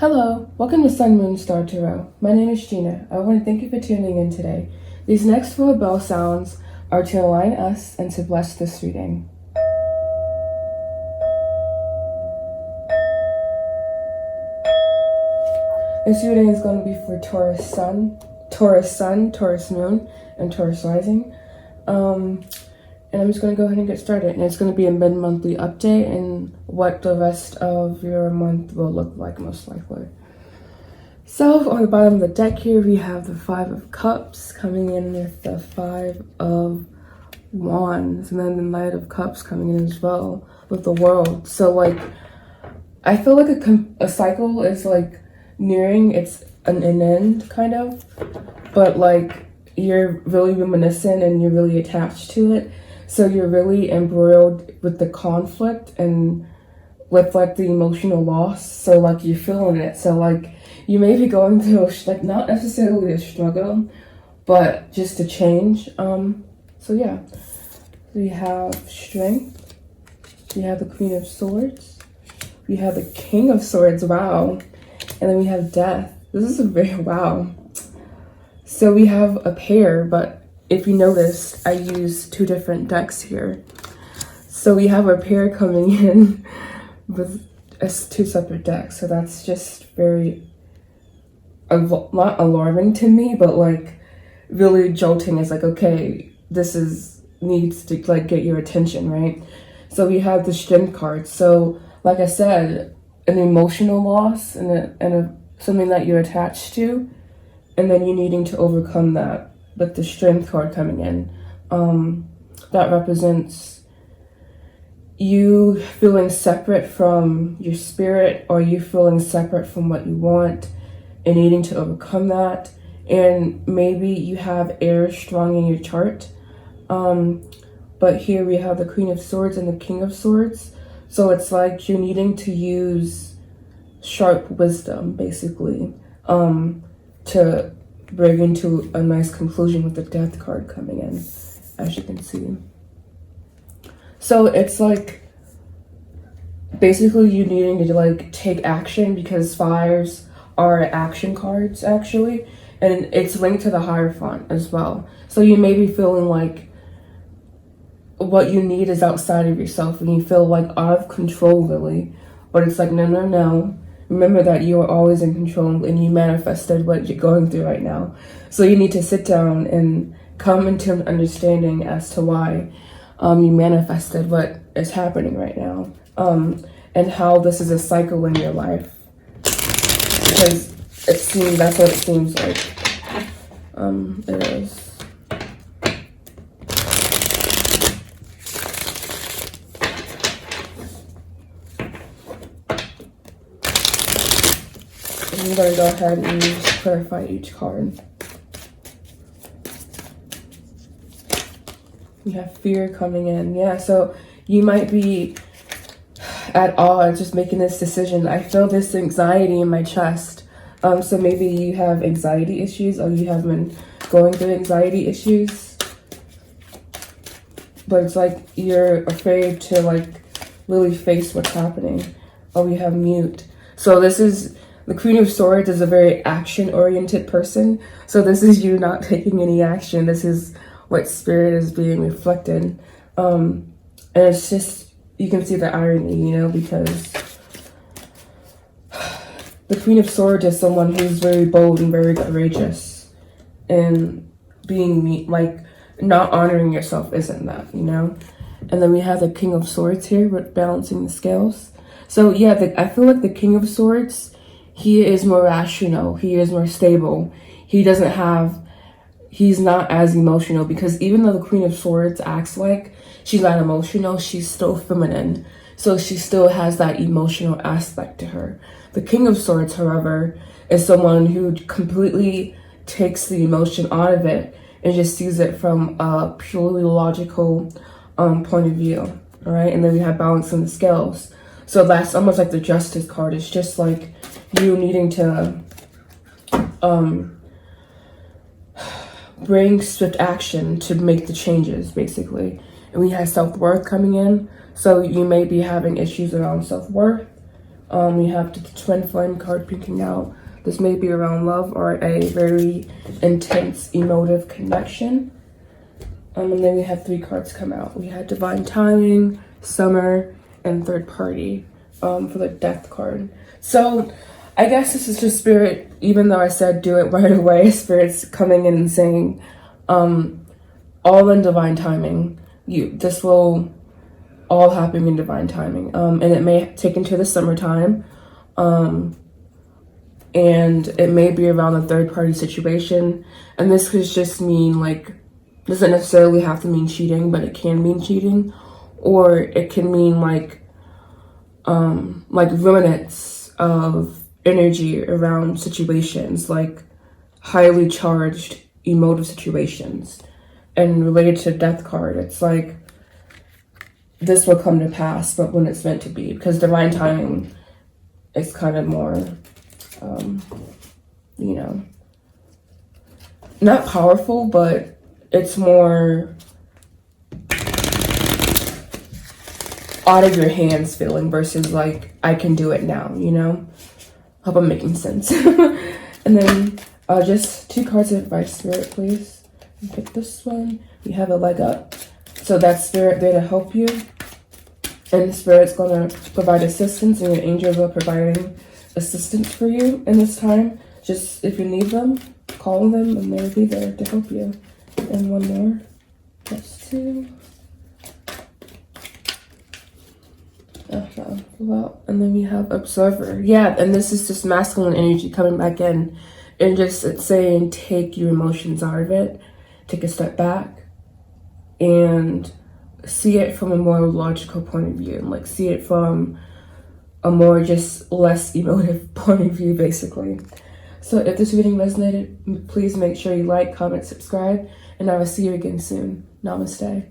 Hello, welcome to Sun Moon Star Tarot. My name is Gina. I want to thank you for tuning in today. These next 4 bell sounds are to align us and to bless this reading. This reading is going to be for Taurus Sun, Taurus Moon, and Taurus Rising. And I'm just going to go ahead and get started. And it's going to be a mid-monthly update and what the rest of your month will look like, most likely. So on the bottom of the deck here, we have the 5 of Cups coming in with the 5 of Wands. And then the Knight of Cups coming in as well with the World. So like, I feel like a cycle is like nearing an end, kind of. But like, you're really reminiscent and you're really attached to it. So you're really embroiled with the conflict and with like the emotional loss. So like you're feeling it. So like you may be going through like not necessarily a struggle, but just a change. So yeah, we have Strength. We have the Queen of Swords. We have the King of Swords. Wow. And then we have Death. This is a very wow. So we have a pair, but if you noticed, I used 2 different decks here. So we have a pair coming in with 2 separate decks. So that's just very, not alarming to me, but like really jolting. It's like, okay, needs to like get your attention, right? So we have the Strength card. So like I said, an emotional loss and something that you're attached to, and then you needing to overcome that. With the Strength card coming in, that represents you feeling separate from your spirit, or you feeling separate from what you want and needing to overcome that. And maybe you have air strong in your chart, but here we have the Queen of Swords and the King of Swords. So it's like you're needing to use sharp wisdom, basically, to bring into a nice conclusion with the Death card coming in, as you can see. So it's like basically you needing to like take action, because fires are action cards actually, and it's linked to the Hierophant as well. So you may be feeling like what you need is outside of yourself and you feel like out of control really, but it's like no. Remember that you are always in control and you manifested what you're going through right now. So you need to sit down and come into an understanding as to why you manifested what is happening right now, and how this is a cycle in your life. Because that's what it seems like. It is. I'm going to go ahead and just clarify each card. We have Fear coming in. Yeah, so you might be at odds just making this decision. I feel this anxiety in my chest. So maybe you have anxiety issues, or you have been going through anxiety issues. But it's like you're afraid to like really face what's happening. Oh, we have Mute. So this is... The Queen of Swords is a very action-oriented person. So this is you not taking any action. This is what Spirit is being reflected. And it's just, you can see the irony, you know, because the Queen of Swords is someone who's very bold and very courageous. And being like, not honoring yourself isn't that, you know? And then we have the King of Swords here with balancing the scales. So yeah, I feel like the King of Swords, he is more rational, he is more stable. He's not as emotional, because even though the Queen of Swords acts like she's not emotional, she's still feminine. So she still has that emotional aspect to her. The King of Swords, however, is someone who completely takes the emotion out of it and just sees it from a purely logical point of view, all right? And then we have balancing the scales. So that's almost like the Justice card. It's just like you needing to bring swift action to make the changes, basically. And we have self-worth coming in. So you may be having issues around self-worth, We have the twin flame card pinking out. This may be around love or a very intense emotive connection. And then we have 3 cards come out. We had divine timing, summer, and third party for the death card. So I guess this is just spirit, even though I said do it right away, spirit's coming in and saying, all in divine timing. This will all happen in divine timing. And it may take into the summertime. And it may be around the third party situation. And this could just mean like, doesn't necessarily have to mean cheating, but it can mean cheating. Or it can mean like remnants of energy around situations, like highly charged emotive situations. And related to death card, it's like this will come to pass, but when it's meant to be, because divine timing is kind of more, you know, not powerful, but it's more out of your hands feeling versus like, I can do it now, you know? Hope I'm making sense. And then just 2 cards of advice, spirit, please. Pick this one. You have a leg up. So that's spirit there to help you. And the spirit's going to provide assistance, and your angels are providing assistance for you in this time. Just if you need them, call them and they'll be there to help you. And one more. That's 2. Well, and then we have observer. Yeah, and this is just masculine energy coming back in. And just it's saying take your emotions out of it. Take a step back and see it from a more logical point of view, and like see it from a more just less emotive point of view, basically. So if this reading resonated, please make sure you like, comment, subscribe, and I will see you again soon. Namaste.